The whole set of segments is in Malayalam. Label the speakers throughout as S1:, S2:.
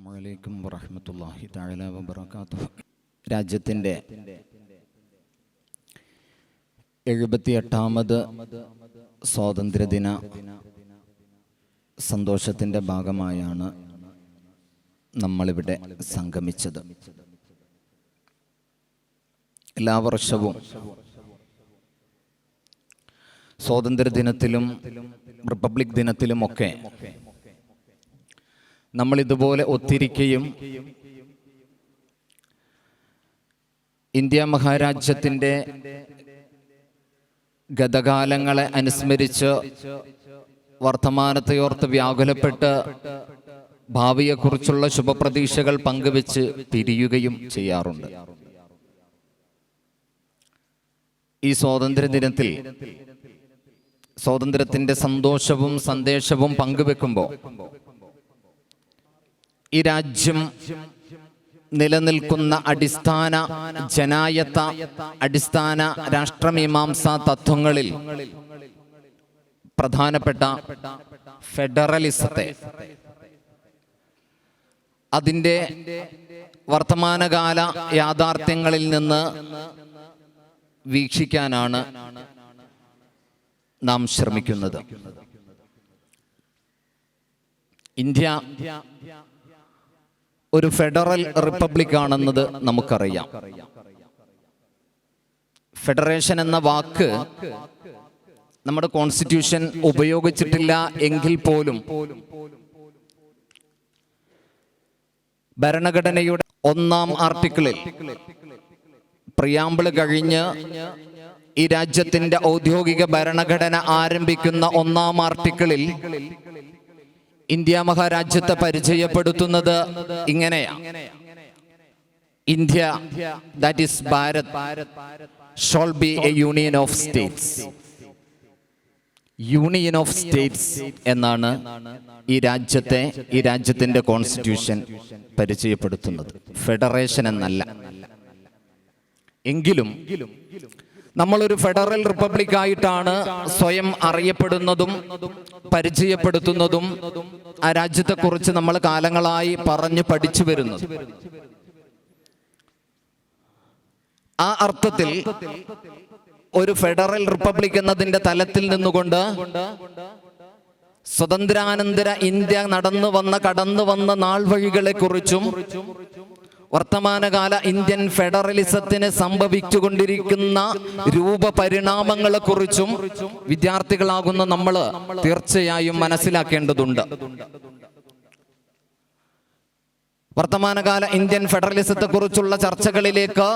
S1: അസ്സലാമു അലൈക്കും വറഹ്മത്തുള്ളാഹി തആല വബറകാതുഹു. രാജ്യത്തിൻ്റെ 78ാമത് സ്വാതന്ത്ര്യദിന സന്തോഷത്തിൻ്റെ ഭാഗമായാണ് നമ്മളിവിടെ സംഗമിച്ചത്. എല്ലാ വർഷവും സ്വാതന്ത്ര്യദിനത്തിലും റിപ്പബ്ലിക് ദിനത്തിലുമൊക്കെ നമ്മളിതുപോലെ ഒത്തിരിക്കുകയും ഇന്ത്യ മഹാരാജ്യത്തിൻ്റെ ഗതകാലങ്ങളെ അനുസ്മരിച്ച് വർത്തമാനത്തെയോർത്ത് വ്യാകുലപ്പെട്ട് ഭാവിയെക്കുറിച്ചുള്ള ശുഭപ്രതീക്ഷകൾ പങ്കുവെച്ച് പിരിയുകയും ചെയ്യാറുണ്ട്. ഈ സ്വാതന്ത്ര്യദിനത്തിൽ സ്വാതന്ത്ര്യത്തിൻ്റെ സന്തോഷവും സന്ദേശവും പങ്കുവെക്കുമ്പോൾ ഈ രാജ്യം നിലനിൽക്കുന്ന അടിസ്ഥാന ജനായത്ത അടിസ്ഥാന രാഷ്ട്രമീമാംസാ തത്വങ്ങളിൽ പ്രധാനപ്പെട്ട ഫെഡറലിസത്തെ അതിൻ്റെ വർത്തമാനകാല യാഥാർത്ഥ്യങ്ങളിൽ നിന്ന് വീക്ഷിക്കാനാണ് നാം ശ്രമിക്കുന്നത്. ഇന്ത്യ ഒരു ഫെഡറൽ റിപ്പബ്ലിക് ആണെന്നത് നമുക്കറിയാം. ഫെഡറേഷൻ എന്ന വാക്ക് നമ്മുടെ കോൺസ്റ്റിറ്റ്യൂഷൻ ഉപയോഗിച്ചിട്ടില്ല എങ്കിൽ പോലും ഭരണഘടനയുടെ 1-ാം ആർട്ടിക്കിളിൽ പ്രിയാമ്പിൾ കഴിഞ്ഞ് ഈ രാജ്യത്തിന്റെ ഔദ്യോഗിക ഭരണഘടന ആരംഭിക്കുന്ന 1-ാം ആർട്ടിക്കിളിൽ ഇന്ത്യ മഹാരാജ്യത്തെ പരിചയപ്പെടുത്തുന്നത് ഇങ്ങനെയാണ്: India, that is Bharat, shawl B A union of States. Union of States എന്നാണ് ഈ രാജ്യത്തിന്റെ കോൺസ്റ്റിറ്റ്യൂഷൻ പരിചയപ്പെടുത്തുന്നത്, ഫെഡറേഷൻ എന്നല്ല. എങ്കിലും നമ്മളൊരു ഫെഡറൽ റിപ്പബ്ലിക് ആയിട്ടാണ് സ്വയം അറിയപ്പെടുന്നതും പരിചയപ്പെടുത്തുന്നതും ആ രാജ്യത്തെക്കുറിച്ച് നമ്മൾ കാലങ്ങളായി പറഞ്ഞു പഠിച്ചു വരുന്നത്. ആ അർത്ഥത്തിൽ ഒരു ഫെഡറൽ റിപ്പബ്ലിക് എന്നതിന്റെ തലത്തിൽ നിന്നുകൊണ്ട് സ്വതന്ത്രാനന്തര ഇന്ത്യ കടന്നു വന്ന നാൾ വഴികളെ കുറിച്ചും വർത്തമാനകാല ഇന്ത്യൻ ഫെഡറലിസത്തിന് സംഭവിച്ചുകൊണ്ടിരിക്കുന്ന രൂപപരിണാമങ്ങളെ കുറിച്ചും വിദ്യാർത്ഥികളാകുന്ന നമ്മൾ തീർച്ചയായും മനസ്സിലാക്കേണ്ടതുണ്ട്. വർത്തമാനകാല ഇന്ത്യൻ ഫെഡറലിസത്തെ കുറിച്ചുള്ള ചർച്ചകളിലേക്ക്,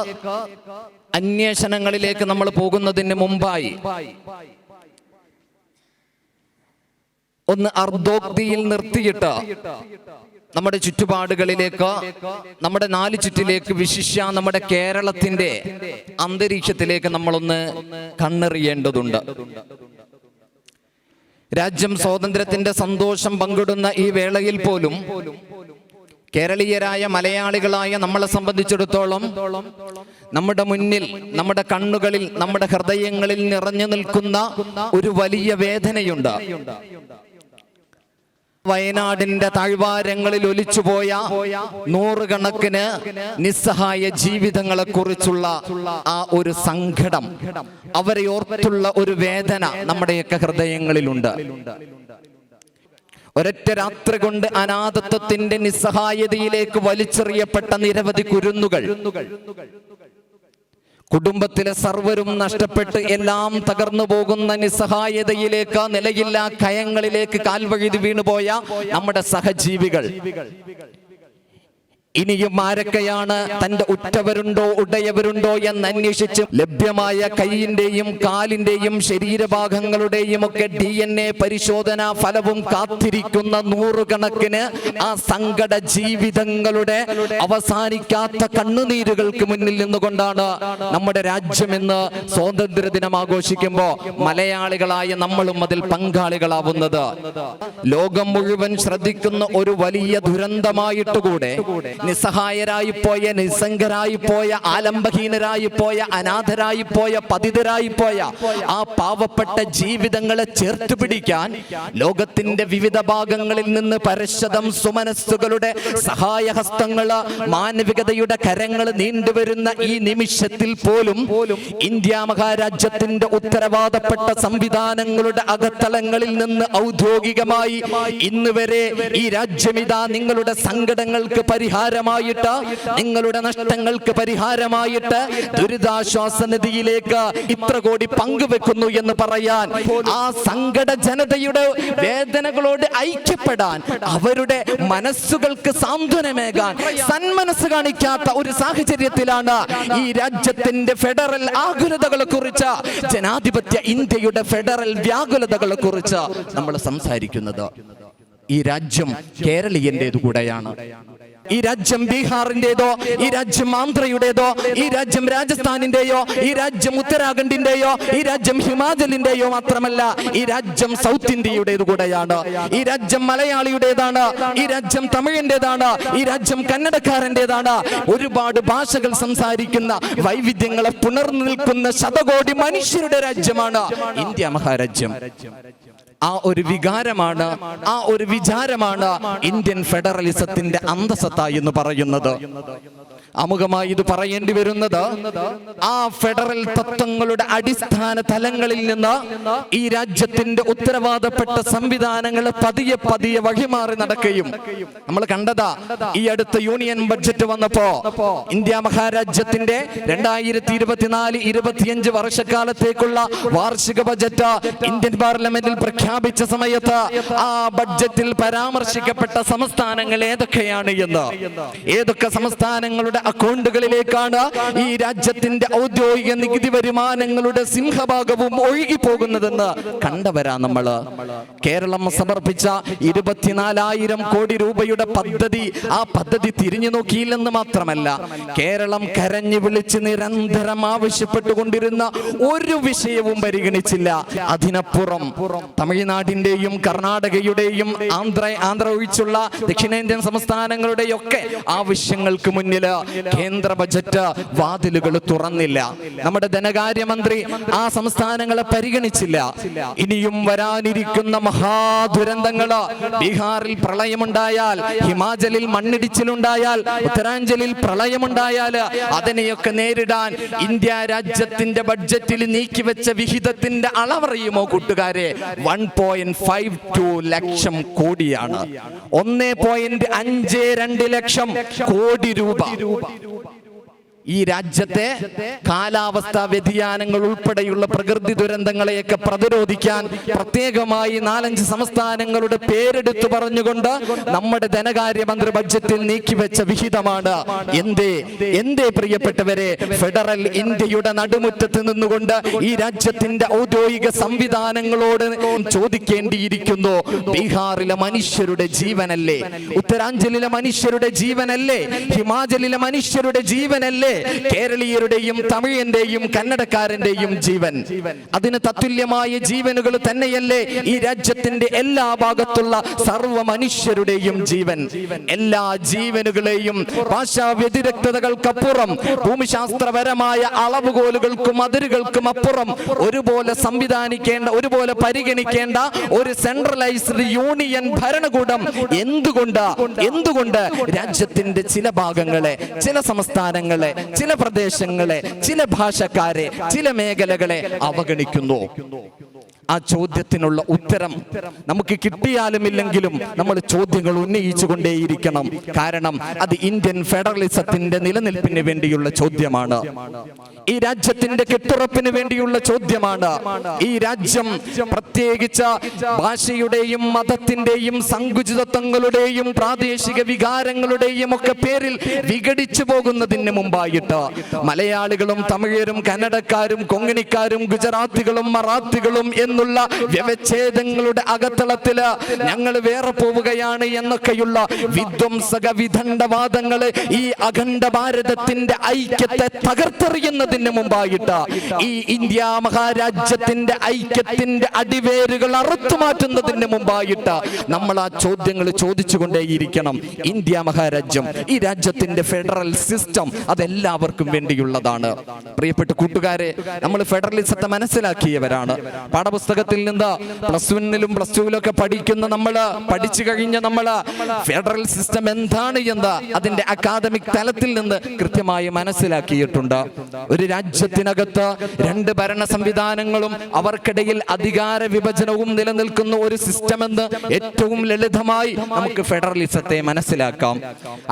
S1: അന്വേഷണങ്ങളിലേക്ക് നമ്മൾ പോകുന്നതിന് മുമ്പായി ഒന്ന് അർദ്ധോക്തിയിൽ നിർത്തിയിട്ട് നമ്മുടെ ചുറ്റുപാടുകളിലേക്ക്, നമ്മുടെ നാല് ചുറ്റിലേക്ക്, വിശിഷ്യ നമ്മുടെ കേരളത്തിന്റെ അന്തരീക്ഷത്തിലേക്ക് നമ്മളൊന്ന് കണ്ണെറിയേണ്ടതുണ്ട്. രാജ്യം സ്വാതന്ത്ര്യത്തിന്റെ സന്തോഷം പങ്കിടുന്ന ഈ വേളയിൽ പോലും കേരളീയരായ മലയാളികളായ നമ്മളെ സംബന്ധിച്ചിടത്തോളം നമ്മുടെ മുന്നിൽ, നമ്മുടെ കണ്ണുകളിൽ, നമ്മുടെ ഹൃദയങ്ങളിൽ നിറഞ്ഞു നിൽക്കുന്ന ഒരു വലിയ വേദനയുണ്ട്. വയനാടിന്റെ താഴ്വാരങ്ങളിൽ ഒലിച്ചുപോയ നൂറുകണക്കിന് നിസ്സഹായ ജീവിതങ്ങളെ കുറിച്ചുള്ള ആ ഒരു സങ്കടം, അവരെ ഓർത്തുള്ള ഒരു വേദന നമ്മുടെയൊക്കെ ഹൃദയങ്ങളിലുണ്ട്. ഒരൊറ്റ രാത്രി കൊണ്ട് അനാഥത്വത്തിന്റെ നിസ്സഹായതയിലേക്ക് വലിച്ചെറിയപ്പെട്ട നിരവധി കുരുന്നുകൾ, കുടുംബത്തിലെ സർവരും നഷ്ടപ്പെട്ട് എല്ലാം തകർന്നു പോകുന്ന നിസ്സഹായതയിലേക്ക്, നിലയില്ലാ കയങ്ങളിലേക്ക് കാൽവഴുതി വീണുപോയ നമ്മുടെ സഹജീവികൾ, ഇനിയും ആരൊക്കെയാണ് തന്റെ ഉറ്റവരുണ്ടോ ഉടയവരുണ്ടോ എന്ന് അന്വേഷിച്ച് ലഭ്യമായ കൈയിന്റെയും കാലിന്റെയും ശരീരഭാഗങ്ങളുടെയും ഒക്കെ DNA പരിശോധന ഫലവും കാത്തിരിക്കുന്ന നൂറുകണക്കിന് ആ സങ്കട ജീവിതങ്ങളുടെ അവസാനിക്കാത്ത കണ്ണുനീരുകൾക്ക് മുന്നിൽ നിന്നുകൊണ്ടാണ് നമ്മുടെ രാജ്യം ഇന്ന് സ്വാതന്ത്ര്യദിനം ആഘോഷിക്കുമ്പോൾ മലയാളികളായ നമ്മളും അതിൽ പങ്കാളികളാവുന്നത്. ലോകം മുഴുവൻ ശ്രദ്ധിക്കുന്ന ഒരു വലിയ ദുരന്തമായിട്ടുകൂടെ നിസ്സഹായരായി പോയ, നിസ്സംഗരായി പോയ, ആലംബഹീനരായി പോയ, അനാഥരായി പോയ, പതിതരായി പോയ ആ പാവപ്പെട്ട ജീവിതങ്ങളെ ചേർത്ത് പിടിക്കാൻ ലോകത്തിന്റെ വിവിധ ഭാഗങ്ങളിൽ നിന്ന് പരശതം സുമനസ്സുകളുടെ സഹായഹസ്തങ്ങള്, മാനവികതയുടെ കരങ്ങൾ നീണ്ടുവരുന്ന ഈ നിമിഷത്തിൽ പോലും ഇന്ത്യ മഹാരാജ്യത്തിന്റെ ഉത്തരവാദപ്പെട്ട സംവിധാനങ്ങളുടെ അകത്തളങ്ങളിൽ നിന്ന് ഔദ്യോഗികമായി ഇന്ന് വരെ ഈ രാജ്യമിതാ നിങ്ങളുടെ സങ്കടങ്ങൾക്ക് പരിഹാരമായിട്ട്, നിങ്ങളുടെ നഷ്ടങ്ങൾക്ക് പരിഹാരമായിട്ട് ദുരിതാശ്വാസ നിധിയിലേക്ക് ഇത്ര കോടി പങ്കുവെക്കുന്നു എന്ന് പറയാൻ, ആ സങ്കട ജനതയുടെ വേദനകളോട് ഐക്യപ്പെടാൻ, അവരുടെ മനസ്സുകൾക്ക് സാന്ത്വനമേകാൻ സന്മനസ് കാണിക്കാത്ത ഒരു സാഹചര്യത്തിലാണ് ഈ രാജ്യത്തിന്റെ ഫെഡറൽ ആകുലതകളെ കുറിച്ച്, ജനാധിപത്യ ഇന്ത്യയുടെ ഫെഡറൽ വ്യാകുലതകളെ കുറിച്ച് നമ്മൾ സംസാരിക്കുന്നത്. ഈ രാജ്യം കേരളീയന്റേതു കൂടെയാണ്. ഈ രാജ്യം ബീഹാറിന്റേതോ, ഈ രാജ്യം ആന്ധ്രയുടേതോ, ഈ രാജ്യം രാജസ്ഥാനിന്റെയോ, ഈ രാജ്യം ഉത്തരാഖണ്ഡിന്റെയോ, ഈ രാജ്യം ഹിമാചലിന്റെയോ മാത്രമല്ല, ഈ രാജ്യം സൗത്ത് ഇന്ത്യയുടേതു കൂടെയാണ്. ഈ രാജ്യം മലയാളിയുടേതാണ്, ഈ രാജ്യം തമിഴിന്റേതാണ്, ഈ രാജ്യം കന്നഡക്കാരന്റേതാണ്. ഒരുപാട് ഭാഷകൾ സംസാരിക്കുന്ന, വൈവിധ്യങ്ങളെ പുണർന്നു നിൽക്കുന്ന ശതകോടി മനുഷ്യരുടെ രാജ്യമാണ് ഇന്ത്യ മഹാരാജ്യം. ആ ഒരു വികാരമാണ്, ആ ഒരു വിചാരമാണ് ഇന്ത്യൻ ഫെഡറലിസത്തിന്റെ അന്തസത്ത എന്ന് പറയുന്നത്. അമുഖമായി ഇത് പറയേണ്ടി വരുന്നത്, ആ ഫെഡറൽ തത്വങ്ങളുടെ അടിസ്ഥാന തലങ്ങളിൽ നിന്ന് ഈ രാജ്യത്തിന്റെ ഉത്തരവാദപ്പെട്ട സംവിധാനങ്ങൾ പതിയെ പതിയെ വഴിമാറി നടക്കുകയും, നമ്മൾ കണ്ടതാ ഈ അടുത്ത യൂണിയൻ ബഡ്ജറ്റ് വന്നപ്പോ ഇന്ത്യ മഹാരാജ്യത്തിന്റെ 2024-25 വർഷക്കാലത്തേക്കുള്ള വാർഷിക ബജറ്റ് ഇന്ത്യൻ പാർലമെന്റിൽ പ്രഖ്യാപിച്ച സമയത്ത് ആ ബഡ്ജറ്റിൽ പരാമർശിക്കപ്പെട്ട സംസ്ഥാനങ്ങൾ ഏതൊക്കെയാണ് എന്ന്, ഏതൊക്കെ സംസ്ഥാനങ്ങളുടെ അക്കൗണ്ടുകളിലേക്കാണ് ഈ രാജ്യത്തിന്റെ ഔദ്യോഗിക നികുതി വരുമാനങ്ങളുടെ സിംഹഭാഗവും ഒഴുകി പോകുന്നതെന്ന് കണ്ടവരാ നമ്മള്. കേരളം സമർപ്പിച്ച 24,000 കോടി രൂപയുടെ പദ്ധതി, ആ പദ്ധതി തിരിഞ്ഞു നോക്കിയില്ലെന്ന് മാത്രമല്ല, കേരളം കരഞ്ഞു വിളിച്ച് നിരന്തരം ആവശ്യപ്പെട്ടുകൊണ്ടിരുന്ന ഒരു വിഷയവും പരിഗണിച്ചില്ല. അതിനപ്പുറം തമിഴ്നാടിന്റെയും കർണാടകയുടെയും ആന്ധ്ര ഒഴിച്ചുള്ള ദക്ഷിണേന്ത്യൻ സംസ്ഥാനങ്ങളുടെയൊക്കെ ആവശ്യങ്ങൾക്ക് മുന്നിൽ കേന്ദ്ര ബജറ്റ് വാതിലുകൾ തുറന്നില്ല. നമ്മുടെ ധനകാര്യമന്ത്രി ആ സംസ്ഥാനങ്ങളെ പരിഗണിച്ചില്ല. ഇനിയും വരാനിരിക്കുന്ന മഹാദുരന്തങ്ങള്, ബീഹാറിൽ പ്രളയമുണ്ടായാൽ, ഹിമാചലിൽ മണ്ണിടിച്ചിലുണ്ടായാൽ, ഉത്തരാഞ്ചലിൽ പ്രളയമുണ്ടായാൽ, അതിനെയൊക്കെ നേരിടാൻ ഇന്ത്യ രാജ്യത്തിന്റെ ബഡ്ജറ്റിൽ നീക്കിവെച്ച വിഹിതത്തിന്റെ അളവറിയുമോ കൂട്ടുകാരെ? 1.52 ലക്ഷം കോടിയാണ്. 1.52 ലക്ഷം കോടി രൂപ. ഈ രാജ്യത്തെ കാലാവസ്ഥാ വ്യതിയാനങ്ങൾ ഉൾപ്പെടെയുള്ള പ്രകൃതി ദുരന്തങ്ങളെയൊക്കെ പ്രതിരോധിക്കാൻ പ്രത്യേകമായി 4-5 സംസ്ഥാനങ്ങളുടെ പേരെടുത്തു പറഞ്ഞുകൊണ്ട് നമ്മുടെ ധനകാര്യമന്ത്രി ബഡ്ജറ്റിൽ നീക്കിവെച്ച വിഹിതമാണ്. എന്തേ പ്രിയപ്പെട്ടവരെ, ഫെഡറൽ ഇന്ത്യയുടെ നടുമുറ്റത്ത് നിന്നുകൊണ്ട് ഈ രാജ്യത്തിന്റെ ഔദ്യോഗിക സംവിധാനങ്ങളോട് ചോദിക്കേണ്ടിയിരിക്കുന്നു. ബീഹാറിലെ മനുഷ്യരുടെ ജീവനല്ലേ, ഉത്തരാഞ്ചലിലെ മനുഷ്യരുടെ ജീവനല്ലേ, ഹിമാചലിലെ മനുഷ്യരുടെ ജീവനല്ലേ, കേരളീയരുടെയും തമിഴിന്റെയും കന്നഡക്കാരന്റെയും ജീവൻ? അതിന് തത്തുല്യമായ ജീവനുകൾ തന്നെയല്ലേ ഈ രാജ്യത്തിന്റെ എല്ലാ ഭാഗത്തുള്ള സർവ്വ മനുഷ്യരുടെയും ജീവൻ? എല്ലാ ജീവനുകളെയും ഭാഷാ വ്യതിരക്തതകൾക്കപ്പുറം, ഭൂമിശാസ്ത്രപരമായ അളവുകോലുകൾക്കും അതിരുകൾക്കും അപ്പുറം ഒരുപോലെ സംവിധാനിക്കേണ്ട, ഒരുപോലെ പരിഗണിക്കേണ്ട ഒരു സെൻട്രലൈസ്ഡ് യൂണിയൻ ഭരണകൂടം എന്തുകൊണ്ട് രാജ്യത്തിന്റെ ചില ഭാഗങ്ങളെ, ചില സംസ്ഥാനങ്ങളെ, ചില പ്രദേശങ്ങളെ, ചില ഭാഷക്കാരെ, ചില മേഖലകളെ അവഗണിക്കുന്നു? ആ ചോദ്യത്തിനുള്ള ഉത്തരം നമുക്ക് കിട്ടിയാലും ഇല്ലെങ്കിലും നമ്മൾ ചോദ്യങ്ങൾ ഉന്നയിച്ചു കൊണ്ടേയിരിക്കണം. കാരണം അത് ഇന്ത്യൻ ഫെഡറലിസത്തിന്റെ നിലനിൽപ്പിന് വേണ്ടിയുള്ള ചോദ്യമാണ്. ഈ രാജ്യത്തിന്റെ കെട്ടുറപ്പിന് വേണ്ടിയുള്ള ചോദ്യമാണ്. ഈ രാജ്യം പ്രത്യേകിച്ച് ഭാഷയുടെയും മതത്തിന്റെയും സങ്കുചിതത്വങ്ങളുടെയും പ്രാദേശിക വികാരങ്ങളുടെയും ഒക്കെ പേരിൽ വിഘടിച്ചു പോകുന്നതിന് മുമ്പായിട്ട് മലയാളികളും തമിഴരും കന്നഡക്കാരും കൊങ്ങിണിക്കാരും ഗുജറാത്തികളും മറാത്തികളും എന്ന് തമ്മിലുള്ള വ്യവച്ഛേദങ്ങളുടെ അകത്തളത്തില് ഞങ്ങൾ വേറെ പോവുകയാണ് എന്നൊക്കെയുള്ള വിധ്വംസക വിദണ്ഡവാദങ്ങള് ഈ അഖണ്ഡ ഭാരതത്തിന്റെ ഐക്യത്തെ തകർത്തെറിയുന്നതിന് മുമ്പായിട്ട്, ഈ ഇന്ത്യ മഹാരാജ്യത്തിന്റെ ഐക്യത്തിന്റെ അടിവേരുകൾ അറുത്തുമാറ്റുന്നതിന് മുമ്പായിട്ട് നമ്മൾ ആ ചോദ്യങ്ങൾ ചോദിച്ചുകൊണ്ടേയിരിക്കണം. ഇന്ത്യ മഹാരാജ്യം, ഈ രാജ്യത്തിന്റെ ഫെഡറൽ സിസ്റ്റം, അതെല്ലാവർക്കും വേണ്ടിയുള്ളതാണ്. പ്രിയപ്പെട്ട കൂട്ടുകാരെ, നമ്മൾ ഫെഡറലിസത്തെ മനസ്സിലാക്കിയവരാണ്. പാഠപുസ്തകത്തിൽ നിന്ന് +1-ലും +2-ലൊക്കെ പഠിക്കുന്ന നമ്മള്, പഠിച്ചു കഴിഞ്ഞ നമ്മള് ഫെഡറൽ സിസ്റ്റം എന്താണ് എന്ന് അതിന്റെ അക്കാദമിക് തലത്തിൽ നിന്ന് കൃത്യമായി മനസ്സിലാക്കിയിട്ടുണ്ട്. ഒരു രാജ്യത്തിനകത്ത് 2 ഭരണ സംവിധാനങ്ങളും അവർക്കിടയിൽ അധികാര വിഭജനവും നിലനിൽക്കുന്ന ഒരു സിസ്റ്റം എന്ന് ഏറ്റവും ലളിതമായി നമുക്ക് ഫെഡറലിസത്തെ മനസ്സിലാക്കാം.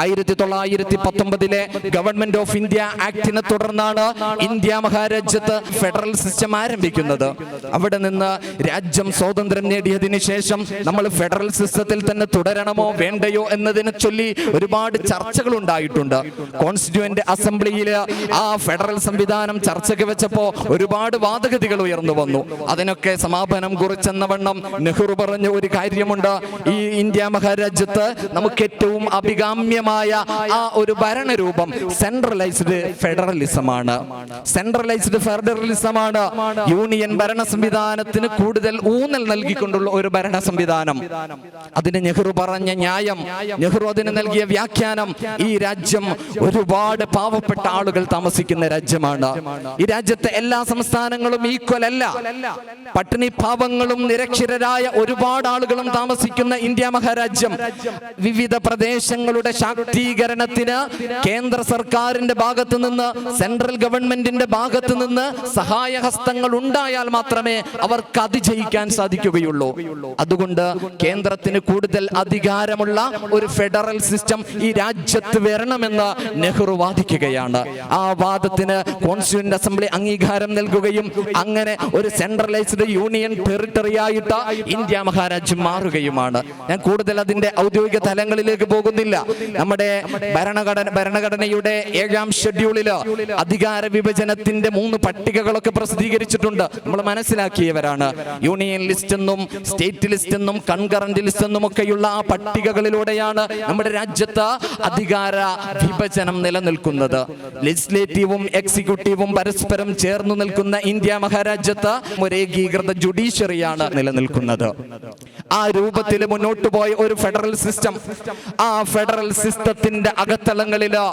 S1: 1919-ലെ ഗവൺമെന്റ് ഓഫ് ഇന്ത്യ ആക്ടിനെ തുടർന്നാണ് ഇന്ത്യ മഹാരാജ്യത്ത് ഫെഡറൽ സിസ്റ്റം ആരംഭിക്കുന്നത്. അവിടെ നിന്ന് രാജ്യം സ്വാതന്ത്ര്യം നേടിയതിനു ശേഷം നമ്മൾ ഫെഡറൽ സിസ്റ്റത്തിൽ തന്നെ തുടരണമോ വേണ്ടയോ എന്നതിനെ ചൊല്ലി ഒരുപാട് ചർച്ചകൾ ഉണ്ടായിട്ടുണ്ട്. കോൺസ്റ്റിറ്റ്യൂവന്റ് അസംബ്ലിയിൽ ആ ഫെഡറൽ സംവിധാനം ചർച്ചയ്ക്ക് വെച്ചപ്പോ ഒരുപാട് വാദഗതികൾ ഉയർന്നു വന്നു. അതിനൊക്കെ സമാപനം കുറിച്ചെന്നവണ്ണം നെഹ്റു പറഞ്ഞ ഒരു കാര്യമുണ്ട്: ഈ ഇന്ത്യ മഹാരാജ്യത്ത് നമുക്ക് ഏറ്റവും അഭികാമ്യമായ ആ ഒരു ഭരണരൂപം സെൻട്രലൈസ്ഡ് ഫെഡറലിസമാണ്. സെൻട്രലൈസ്ഡ് ഫെഡറലിസമാണ് യൂണിയൻ ഭരണ സംവിധാനത്തിന് കൂടുതൽ ഊന്നൽ നൽകിക്കൊണ്ടുള്ള ഒരു ഭരണ സംവിധാനം. അതിന് നെഹ്റു പറഞ്ഞ ന്യായം, നെഹ്റു അതിന് നൽകിയ വ്യാഖ്യാനം, ഈ രാജ്യം ഒരുപാട് പാവപ്പെട്ട ആളുകൾ താമസിക്കുന്ന രാജ്യമാണ്. ഈ രാജ്യത്തെ എല്ലാ സംസ്ഥാനങ്ങളും ഈക്വൽ അല്ല. പട്ടിണി പാവങ്ങളും നിരക്ഷരരായ ഒരുപാട് ആളുകളും താമസിക്കുന്ന ഇന്ത്യ മഹാരാജ്യം വിവിധ പ്രദേശങ്ങളുടെ ശാക്തീകരണത്തിന് കേന്ദ്ര സർക്കാരിന്റെ ഭാഗത്ത് നിന്ന്, സെൻട്രൽ ഗവൺമെന്റിന്റെ ഭാഗത്ത് നിന്ന് സഹായഹസ്തങ്ങൾ ഉണ്ടായാൽ മാത്രമേ അവർക്ക് അതിജയിക്കാൻ സാധിക്കുകയുള്ളൂ. അതുകൊണ്ട് കേന്ദ്രത്തിന് കൂടുതൽ അധികാരമുള്ള ഒരു ഫെഡറൽ സിസ്റ്റം ഈ രാജ്യത്ത് വരണമെന്ന് നെഹ്റു വാദിക്കുകയാണ്. ആ വാദത്തിന് കോൺസ്റ്റിറ്റ്യൂവന്റ് അസംബ്ലി അംഗീകാരം നൽകുകയും അങ്ങനെ ഒരു സെൻട്രലൈസ്ഡ് യൂണിയൻ ടെറിട്ടറി ആയിട്ട് ഇന്ത്യ മഹാരാജ്യം മാറുകയുമാണ്. ഞാൻ കൂടുതൽ അതിന്റെ ഔദ്യോഗിക തലങ്ങളിലേക്ക് പോകുന്നില്ല. നമ്മുടെ ഭരണഘടനയുടെ 7ാം ഷെഡ്യൂളില് അധികാര വിഭജനത്തിന്റെ 3 പട്ടികകളൊക്കെ പ്രസിദ്ധീകരിച്ചിട്ടുണ്ട്. നമ്മൾ മനസ്സിലാക്കിയവരാണ്. യൂണിയൻ ലിസ്റ്റ് എന്നും സ്റ്റേറ്റ് ലിസ്റ്റ് എന്നും കൺകറന്റ് ലിസ്റ്റ് എന്നും ഒക്കെയുള്ള ആ പട്ടികകളിലൂടെയാണ് നമ്മുടെ രാജ്യത്ത് അധികാര വിഭജനം നിലനിൽക്കുന്നത്. ലെജിസ്ലേറ്റീവും എക്സിക്യൂട്ടീവും പരസ്പരം ചേർന്നു നിൽക്കുന്ന ഇന്ത്യ മഹാരാജ്യത്ത് ഒരു ഏകീകൃത ജുഡീഷ്യറിയാണ് നിലനിൽക്കുന്നത്. ആ രൂപത്തിൽ മുന്നോട്ട് പോയ ഒരു ഫെഡറൽ സിസ്റ്റം, ആ ഫെഡറൽ സിസ്റ്റത്തിന്റെ അകത്തളങ്ങളില്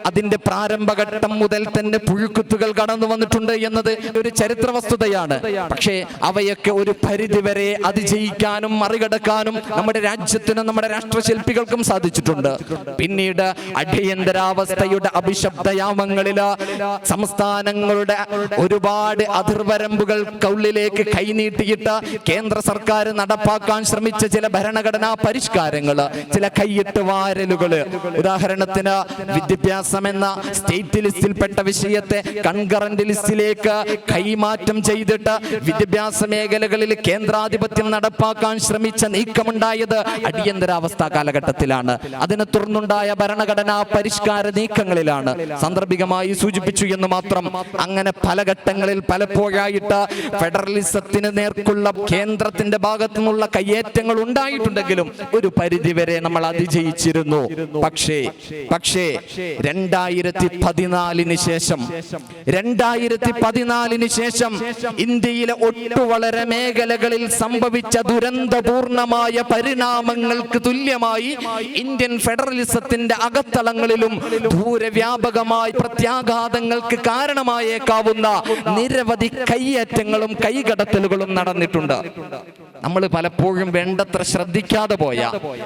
S1: അതിന്റെ പ്രാരംഭഘട്ടം മുതൽ തന്നെ പുഴുക്കുത്തുകൾ കടന്നു വന്നിട്ടുണ്ട് എന്നത് ഒരു ചരിത്ര വസ്തുതയാണ്. പക്ഷേ അവയൊക്കെ ഒരു പരിധിവരെ അതിജയിക്കാനും മറികടക്കാനും നമ്മുടെ രാജ്യത്തിനും നമ്മുടെ രാഷ്ട്രശില്പികൾക്കും സാധിച്ചിട്ടുണ്ട്. പിന്നീട് അടിയന്തരാവസ്ഥയുടെ അഭിശബ്ദയാമങ്ങളില് സംസ്ഥാനങ്ങളുടെ ഒരുപാട് അതിർവരമ്പുകൾ കൗള്ളിലേക്ക് കൈനീട്ടിയിട്ട് കേന്ദ്ര സർക്കാർ നടപ്പാക്കാൻ ശ്രമിച്ച ചില ഭരണഘടനാ പരിഷ്കാരങ്ങള്, ചില കൈയിട്ട് വാരലുകള്, ഉദാഹരണത്തിന് വിദ്യാഭ്യാസം എന്ന സ്റ്റേറ്റ് ലിസ്റ്റിൽപ്പെട്ട വിഷയത്തെ കൺകറന്റ് ലിസ്റ്റിലേക്ക് കൈമാറ്റം ചെയ്തിട്ട് വിദ്യാഭ്യാസ മേഖലകളിൽ കേന്ദ്രാധിപത്യം നടപ്പാക്കാൻ ശ്രമിച്ച നീക്കമുണ്ടായത് അടിയന്തരാവസ്ഥ കാലഘട്ടത്തിലാണ്. അതിനെ തുടർന്നുണ്ടായ ഭരണഘടനാ പരിഷ്കാര നീക്കങ്ങളിലാണ്. സാന്ദർഭികമായി സൂചിപ്പിച്ചു എന്ന് മാത്രം. അങ്ങനെ പല ഘട്ടങ്ങളിൽ പലപ്പോഴായിട്ട് ഫെഡറലിസത്തിന് നേർക്കുള്ള കേന്ദ്രത്തിന്റെ ഭാഗത്തു നിന്നുള്ള കയ്യേറ്റങ്ങൾ ഉണ്ടായിട്ടുണ്ടെങ്കിലും ഒരു പരിധിവരെ നമ്മൾ അതിജയിച്ചിരുന്നു. പക്ഷേ 2014 ശേഷം ഇന്ത്യയിലെ വളരെ മേഖലകളിൽ സംഭവിച്ച ദുരന്തപൂർണമായ പരിണാമങ്ങൾക്ക് തുല്യമായി ഇന്ത്യൻ ഫെഡറലിസത്തിന്റെ അകത്തളങ്ങളിലും ദൂരവ്യാപകമായ പ്രത്യാഘാതങ്ങൾക്ക് കാരണമായേക്കാവുന്ന നിരവധി കയ്യേറ്റങ്ങളും കൈകടത്തലുകളും നടന്നിട്ടുണ്ട്. നമ്മൾ പലപ്പോഴും വേണ്ടത്ര ശ്രദ്ധിക്കാതെ പോയ,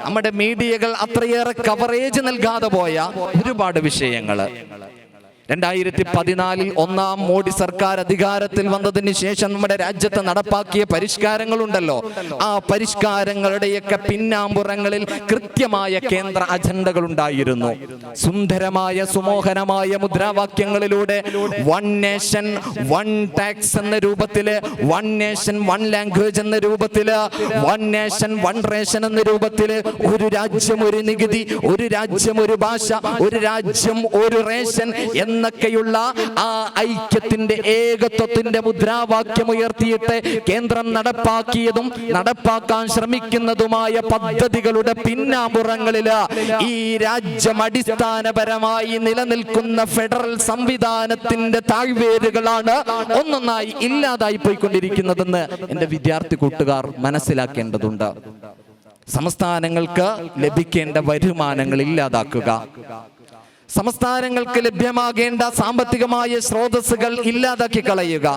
S1: നമ്മുടെ മീഡിയകൾ അത്രയേറെ കവറേജ് നൽകാതെ പോയ ഒരുപാട് വിഷയങ്ങള് 2014 ഒന്നാം മോഡി സർക്കാർ അധികാരത്തിൽ വന്നതിന് ശേഷം നമ്മുടെ രാജ്യത്ത് നടപ്പാക്കിയ പരിഷ്കാരങ്ങളുണ്ടല്ലോ, ആ പരിഷ്കാരങ്ങളുടെയൊക്കെ പിന്നാമ്പുറങ്ങളിൽ കൃത്യമായ കേന്ദ്ര അജണ്ടകൾ ഉണ്ടായിരുന്നു. സുന്ദരമായ സുമോഹനമായ മുദ്രാവാക്യങ്ങളിലൂടെ വൺ നേഷൻ വൺ ടാക്സ് എന്ന രൂപത്തില്, വൺ നേഷൻ വൺ ലാംഗ്വേജ് എന്ന രൂപത്തില്, വൺ നേഷൻ വൺ റേഷൻ എന്ന രൂപത്തില്, ഒരു രാജ്യം ഒരു നികുതി, ഒരു രാജ്യം ഒരു ഭാഷ, ഒരു രാജ്യം ഒരു റേഷൻ എന്ന എന്നൊക്കെയുള്ള ആ ഐക്യത്തിന്റെ ഏകത്വത്തിന്റെ മുദ്രാവാക്യം ഉയർത്തിയിട്ട് കേന്ദ്രം നടപ്പാക്കിയതും നടപ്പാക്കാൻ ശ്രമിക്കുന്നതുമായ പദ്ധതികളുടെ പിന്നാമ്പുറങ്ങളില് ഈ രാജ്യം അടിസ്ഥാനപരമായി നിലനിൽക്കുന്ന ഫെഡറൽ സംവിധാനത്തിന്റെ താഴ്വേരുകളാണ് ഒന്നൊന്നായി ഇല്ലാതായി പോയിക്കൊണ്ടിരിക്കുന്നതെന്ന് എന്റെ വിദ്യാർത്ഥി കൂട്ടുകാർ മനസ്സിലാക്കേണ്ടതുണ്ട്. സംസ്ഥാനങ്ങൾക്ക് ലഭിക്കേണ്ട വരുമാനങ്ങൾ ഇല്ലാതാക്കുക, സംസ്ഥാനങ്ങൾക്ക് ലഭ്യമാകേണ്ട സാമ്പത്തികമായ സ്രോതസ്സുകൾ ഇല്ലാതാക്കി കളയുക.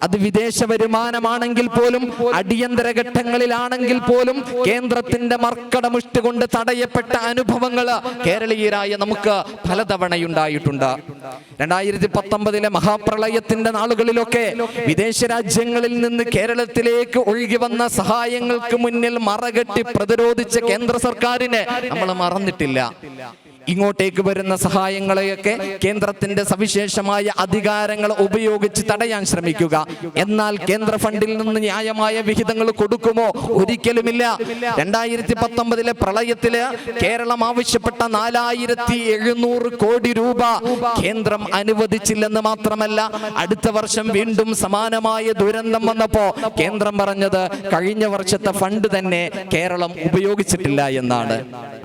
S1: അത് വിദേശ വരുമാനമാണെങ്കിൽ പോലും, അടിയന്തര ഘട്ടങ്ങളിലാണെങ്കിൽ പോലും കേന്ദ്രത്തിന്റെ മർക്കടമുഷ്ടി കൊണ്ട് തടയപ്പെട്ട അനുഭവങ്ങൾ കേരളീയരായ നമുക്ക് പലതവണയുണ്ടായിട്ടുണ്ട്. 2019 മഹാപ്രളയത്തിന്റെ നാളുകളിലൊക്കെ വിദേശ രാജ്യങ്ങളിൽ നിന്ന് കേരളത്തിലേക്ക് ഒഴുകി വന്ന സഹായങ്ങൾക്ക് മുന്നിൽ മറകെട്ടി പ്രതിരോധിച്ച കേന്ദ്ര സർക്കാരിനെ നമ്മൾ മറന്നിട്ടില്ല. ഇങ്ങോട്ടേക്ക് വരുന്ന സഹായങ്ങളെയൊക്കെ കേന്ദ്രത്തിന്റെ സവിശേഷമായ അധികാരങ്ങൾ ഉപയോഗിച്ച് തടയാൻ ശ്രമിക്കുക. എന്നാൽ കേന്ദ്ര ഫണ്ടിൽ നിന്ന് ന്യായമായ വിഹിതങ്ങൾ കൊടുക്കുമോ? ഒരിക്കലുമില്ല. 2019 പ്രളയത്തില് കേരളം ആവശ്യപ്പെട്ട 4700 കോടി രൂപ കേന്ദ്രം അനുവദിച്ചില്ലെന്ന് മാത്രമല്ല, അടുത്ത വർഷം വീണ്ടും സമാനമായ ദുരന്തം വന്നപ്പോ കേന്ദ്രം പറഞ്ഞത് കഴിഞ്ഞ വർഷത്തെ ഫണ്ട് തന്നെ കേരളം ഉപയോഗിച്ചിട്ടില്ല എന്നാണ്.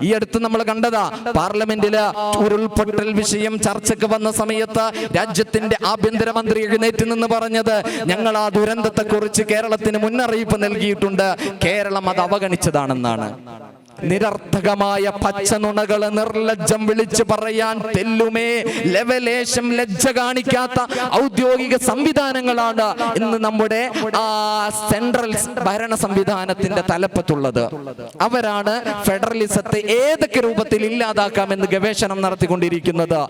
S1: ഈ അടുത്ത് നമ്മൾ കണ്ടതാ, പാർലമെന്റില് ഉരുൾപൊട്ടൽ വിഷയം ചർച്ചയ്ക്ക് വന്ന സമയത്ത് രാജ്യത്തിന്റെ ആഭ്യന്തരമന്ത്രി എഴുന്നേറ്റ് നിന്ന് പറഞ്ഞത്, ഞങ്ങൾ ആ ദുരന്തത്തെ കുറിച്ച് കേരളത്തിന് മുന്നറിയിപ്പ് നൽകിയിട്ടുണ്ട്, കേരളം അത് അവഗണിച്ചതാണെന്നാണ്. നിരർത്ഥകമായ പച്ചനുണകള് നിർലജ്ജം വിളിച്ചു പറയാൻ തെല്ലുമേ ലെവലേശം ലജ്ജ കാണിക്കാത്ത ഔദ്യോഗിക സംവിധാനങ്ങളാണ് ഇന്ന് നമ്മുടെ സെൻട്രൽ ഭരണ സംവിധാനത്തിന്റെ തലപ്പത്തുള്ളത്. അവരാണ് ഫെഡറലിസത്തെ ഏതൊക്കെ രൂപത്തിൽ ഇല്ലാതാക്കാമെന്ന് ഗവേഷണം നടത്തിക്കൊണ്ടിരിക്കുന്നത്.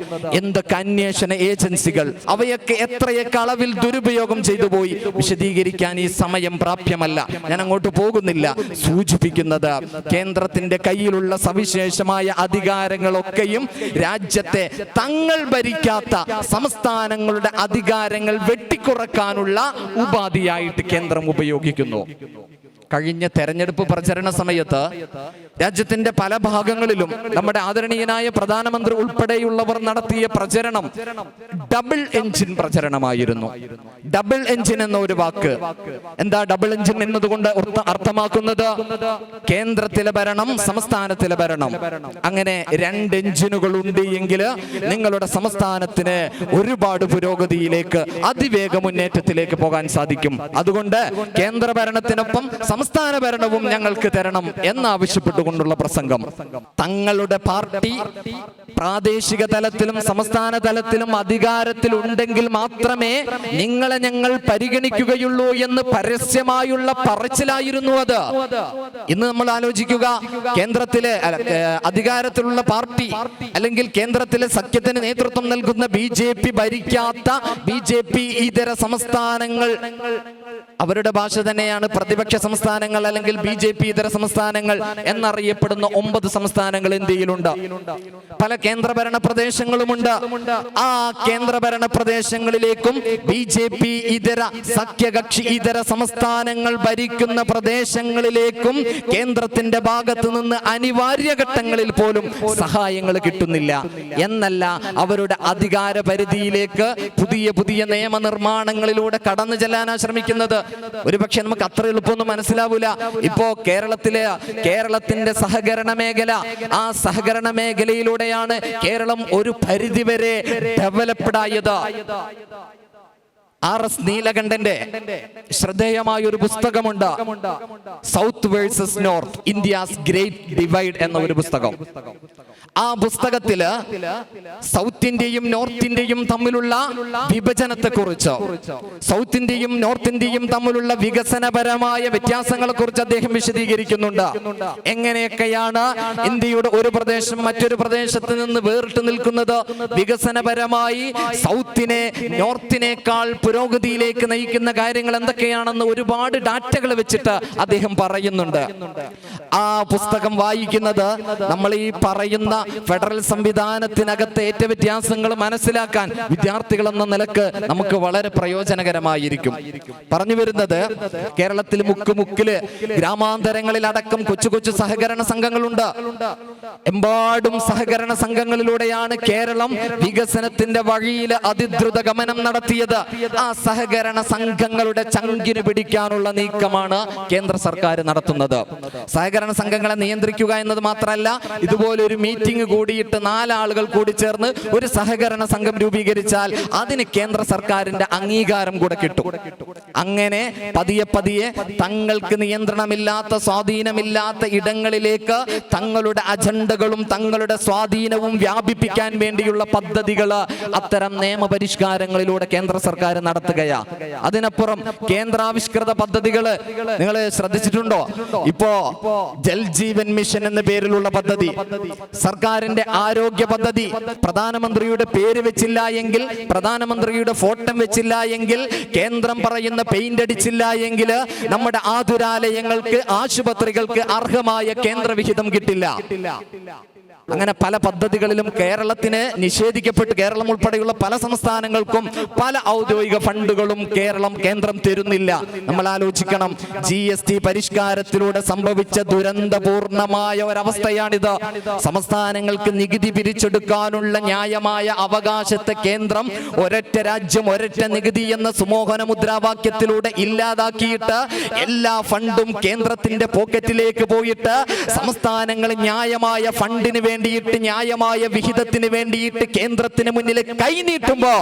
S1: എന്തൊക്കെ അന്വേഷണ ഏജൻസികൾ, അവയൊക്കെ എത്രയൊക്കെ അളവിൽ ദുരുപയോഗം ചെയ്തു പോയി വിശദീകരിക്കാൻ ഈ സമയം പ്രാപ്യമല്ല. ഞാൻ അങ്ങോട്ട് പോകുന്നില്ല. സൂചിപ്പിക്കുന്നത് കേന്ദ്രത്തിന്റെ കയ്യിലുള്ള സവിശേഷമായ അധികാരങ്ങളൊക്കെയും രാജ്യത്തെ തങ്ങൾ ഭരിക്കാത്ത സംസ്ഥാനങ്ങളുടെ അധികാരങ്ങൾ വെട്ടിക്കുറക്കാനുള്ള ഉപാധിയായിട്ട് കേന്ദ്രം ഉപയോഗിക്കുന്നു. കഴിഞ്ഞ തെരഞ്ഞെടുപ്പ് പ്രചരണ സമയത്ത് രാജ്യത്തിന്റെ പല ഭാഗങ്ങളിലും നമ്മുടെ ആദരണീയനായ പ്രധാനമന്ത്രി ഉൾപ്പെടെയുള്ളവർ നടത്തിയ പ്രചരണം ഡബിൾ എഞ്ചിൻ പ്രചരണമായിരുന്നു. ഡബിൾ എഞ്ചിൻ എന്ന ഒരു വാക്ക് എന്താ? ഡബിൾ എഞ്ചിൻ എന്നതുകൊണ്ട് അർത്ഥമാക്കുന്നത് കേന്ദ്രത്തിലെ ഭരണം, സംസ്ഥാനത്തിലെ ഭരണം, അങ്ങനെ 2 എഞ്ചിനുകൾ ഉണ്ട് എങ്കിൽ നിങ്ങളുടെ സംസ്ഥാനത്തിന് ഒരുപാട് പുരോഗതിയിലേക്ക്, അതിവേഗ മുന്നേറ്റത്തിലേക്ക് പോകാൻ സാധിക്കും. അതുകൊണ്ട് കേന്ദ്ര ഭരണത്തിനൊപ്പം സംസ്ഥാന ഭരണവും ഞങ്ങൾക്ക് തരണം എന്നാവശ്യപ്പെട്ടുകൊണ്ടുള്ള പ്രസംഗം. തങ്ങളുടെ പാർട്ടി പ്രാദേശിക തലത്തിലും സംസ്ഥാന തലത്തിലും അധികാരത്തിൽ ഉണ്ടെങ്കിൽ മാത്രമേ നിങ്ങളെ ഞങ്ങൾ പരിഗണിക്കുകയുള്ളൂ എന്ന് പരസ്യമായുള്ള പറച്ചിലായിരുന്നു അത്. ഇന്ന് നമ്മൾ ആലോചിക്കുക, കേന്ദ്രത്തിലെ അധികാരത്തിലുള്ള പാർട്ടി അല്ലെങ്കിൽ കേന്ദ്രത്തിലെ സഖ്യത്തിന് നേതൃത്വം നൽകുന്ന BJP ഭരിക്കാത്ത BJP ഇതര സംസ്ഥാനങ്ങൾ, അവരുടെ ഭാഷ തന്നെയാണ് പ്രതിപക്ഷ സംസ്ഥാനങ്ങൾ അല്ലെങ്കിൽ BJP ഇതര സംസ്ഥാനങ്ങൾ എന്നറിയപ്പെടുന്ന 9 സംസ്ഥാനങ്ങൾ ഇന്ത്യയിലുണ്ട്. പല കേന്ദ്രഭരണ പ്രദേശങ്ങളുമുണ്ട്. ആ കേന്ദ്രഭരണ പ്രദേശങ്ങളിലേക്കും BJP ഇതര സഖ്യകക്ഷി ഇതര സംസ്ഥാനങ്ങൾ ഭരിക്കുന്ന പ്രദേശങ്ങളിലേക്കും കേന്ദ്രത്തിന്റെ ഭാഗത്ത് നിന്ന് അനിവാര്യ ഘട്ടങ്ങളിൽ പോലും സഹായങ്ങൾ കിട്ടുന്നില്ല എന്നല്ല, അവരുടെ അധികാര പരിധിയിലേക്ക് പുതിയ പുതിയ നിയമനിർമ്മാണങ്ങളിലൂടെ കടന്നു ചെല്ലാനാണ് ശ്രമിക്കുന്നത്. ഒരുപക്ഷെ നമുക്ക് അത്ര എളുപ്പമൊന്നും മനസ്സിലാവൂല. ഇപ്പോ കേരളത്തിന്റെ സഹകരണ മേഖല, ആ സഹകരണ മേഖലയിലൂടെയാണ് കേരളം ഒരു പരിധിവരെ ഡെവലപ്ഡ് ആയത്. RS നീലകണ്ഠന്റെ ശ്രദ്ധേയമായ ഒരു പുസ്തകമുണ്ട്, south versus north, India's great divide എന്ന ഒരു പുസ്തകം. ആ പുസ്തകത്തില് സൗത്ത് ഇന്ത്യയും നോർത്ത് ഇന്ത്യയും തമ്മിലുള്ള വിഭജനത്തെ കുറിച്ച്, സൗത്ത് ഇന്ത്യയും നോർത്ത് ഇന്ത്യയും തമ്മിലുള്ള വികസനപരമായ വ്യത്യാസങ്ങളെ കുറിച്ച് അദ്ദേഹം വിശദീകരിക്കുന്നുണ്ട്. എങ്ങനെയൊക്കെയാണ് ഇന്ത്യയുടെ ഒരു പ്രദേശം മറ്റൊരു പ്രദേശത്ത് നിന്ന് വേറിട്ട് നിൽക്കുന്നത്, വികസനപരമായി സൗത്തിനെ നോർത്തിനേക്കാൾ പുരോഗതിയിലേക്ക് നയിക്കുന്ന കാര്യങ്ങൾ എന്തൊക്കെയാണെന്ന് ഒരുപാട് ഡാറ്റകൾ വെച്ചിട്ട് അദ്ദേഹം പറയുന്നുണ്ട്. ആ പുസ്തകം വായിക്കുന്നത് നമ്മൾ ഈ പറയുന്ന ഫെഡറൽ സംവിധാനത്തിനകത്തെ ഏറ്റ വ്യത്യാസങ്ങൾ മനസ്സിലാക്കാൻ വിദ്യാർത്ഥികൾ എന്ന നിലക്ക് നമുക്ക് വളരെ പ്രയോജനകരമായിരിക്കും. പറഞ്ഞു വരുന്നത്, കേരളത്തിൽ മുക്കില് ഗ്രാമാന്തരങ്ങളിൽ അടക്കം കൊച്ചു കൊച്ചു സഹകരണ സംഘങ്ങളുണ്ട്. എമ്പാടും സഹകരണ സംഘങ്ങളിലൂടെയാണ് കേരളം വികസനത്തിന്റെ വഴിയിൽ അതിദ്രുത ഗമനം നടത്തിയത്. ആ സഹകരണ സംഘങ്ങളുടെ ചങ്കിന് പിടിക്കാനുള്ള നീക്കമാണ് കേന്ദ്ര സർക്കാർ നടത്തുന്നത്. സഹകരണ സംഘങ്ങളെ നിയന്ത്രിക്കുക എന്നത് മാത്രമല്ല, ഇതുപോലെ ഒരു മീറ്റിംഗ് കൂടിയിട്ട് 4 ആളുകൾ കൂടി ചേർന്ന് ഒരു സഹകരണ സംഘം രൂപീകരിച്ചാൽ അതിന് കേന്ദ്ര സർക്കാരിന്റെ അംഗീകാരം കൂടെ കിട്ടും. അങ്ങനെ പതിയെ പതിയെ തങ്ങൾക്ക് നിയന്ത്രണമില്ലാത്ത, സ്വാധീനമില്ലാത്ത ഇടങ്ങളിലേക്ക് തങ്ങളുടെ അജണ്ടകളും തങ്ങളുടെ സ്വാധീനവും വ്യാപിപ്പിക്കാൻ വേണ്ടിയുള്ള പദ്ധതികൾ അത്തരം നിയമപരിഷ്കാരങ്ങളിലൂടെ കേന്ദ്ര സർക്കാർ നടത്തുകയാ. അതിനപ്പുറം കേന്ദ്രാവിഷ്കൃത പദ്ധതികൾ നിങ്ങൾ ശ്രദ്ധിച്ചിട്ടുണ്ടോ? ഇപ്പോ ജൽ ജീവൻ മിഷൻ എന്ന പേരിലുള്ള പദ്ധതി, സർക്കാരിന്റെ ആരോഗ്യ പദ്ധതി, പ്രധാനമന്ത്രിയുടെ പേര് വെച്ചില്ല എങ്കിൽ, പ്രധാനമന്ത്രിയുടെ ഫോട്ടോ വെച്ചില്ല എങ്കിൽ, കേന്ദ്രം പറയുന്ന പെയിന്റ് അടിച്ചില്ല എങ്കിൽ നമ്മുടെ ആതുരാലയങ്ങൾക്ക്, ആശുപത്രികൾക്ക് അർഹമായ കേന്ദ്രവിഹിതം കിട്ടില്ല. അങ്ങനെ പല പദ്ധതികളിലും കേരളത്തിന് നിഷേധിക്കപ്പെട്ട്, കേരളം ഉൾപ്പെടെയുള്ള പല സംസ്ഥാനങ്ങൾക്കും പല ഔദ്യോഗിക ഫണ്ടുകളും കേന്ദ്രം തരുന്നില്ല. നമ്മൾ ആലോചിക്കണം, GST പരിഷ്കാരത്തിലൂടെ സംഭവിച്ച ദുരന്തപൂർണമായ ഒരവസ്ഥയാണിത്. സംസ്ഥാനങ്ങൾക്ക് നികുതി പിരിച്ചെടുക്കാനുള്ള ന്യായമായ അവകാശത്തെ കേന്ദ്രം ഒരൊറ്റ രാജ്യം ഒരൊറ്റ നികുതി എന്ന സുമോഹന മുദ്രാവാക്യത്തിലൂടെ ഇല്ലാതാക്കിയിട്ട് എല്ലാ ഫണ്ടും കേന്ദ്രത്തിന്റെ പോക്കറ്റിലേക്ക് പോയിട്ട് സംസ്ഥാനങ്ങൾ ന്യായമായ ഫണ്ടിന് വേണ്ടിയിട്ട്, ന്യായമായ വിഹിതത്തിന് വേണ്ടിയിട്ട് കേന്ദ്രത്തിന് മുന്നിൽ കൈനീട്ടുമ്പോ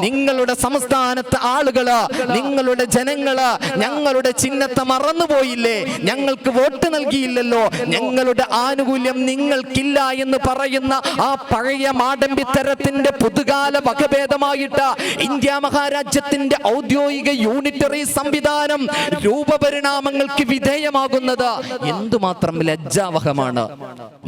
S1: നിങ്ങളുടെ സംസ്ഥാനത്തെ ആളുകള്, നിങ്ങളുടെ ജനങ്ങള് ഞങ്ങളുടെ ചിഹ്നത്തെ മറന്നുപോയില്ലേ, ഞങ്ങൾക്ക് വോട്ട് നൽകിയില്ലല്ലോ, ഞങ്ങളുടെ ആനുകൂല്യം നിങ്ങൾക്കില്ല എന്ന് പറയുന്ന ആ പഴയ മാടമ്പിത്തരത്തിന്റെ പുതുകാല വകഭേദമായിട്ട് ഇന്ത്യ മഹാരാജ്യത്തിന്റെ ഔദ്യോഗിക യൂണിറ്ററി സംവിധാനം രൂപപരിണാമങ്ങൾക്ക് വിധേയമാകുന്നത് എന്തുമാത്രം ലജ്ജാവഹമാണ്.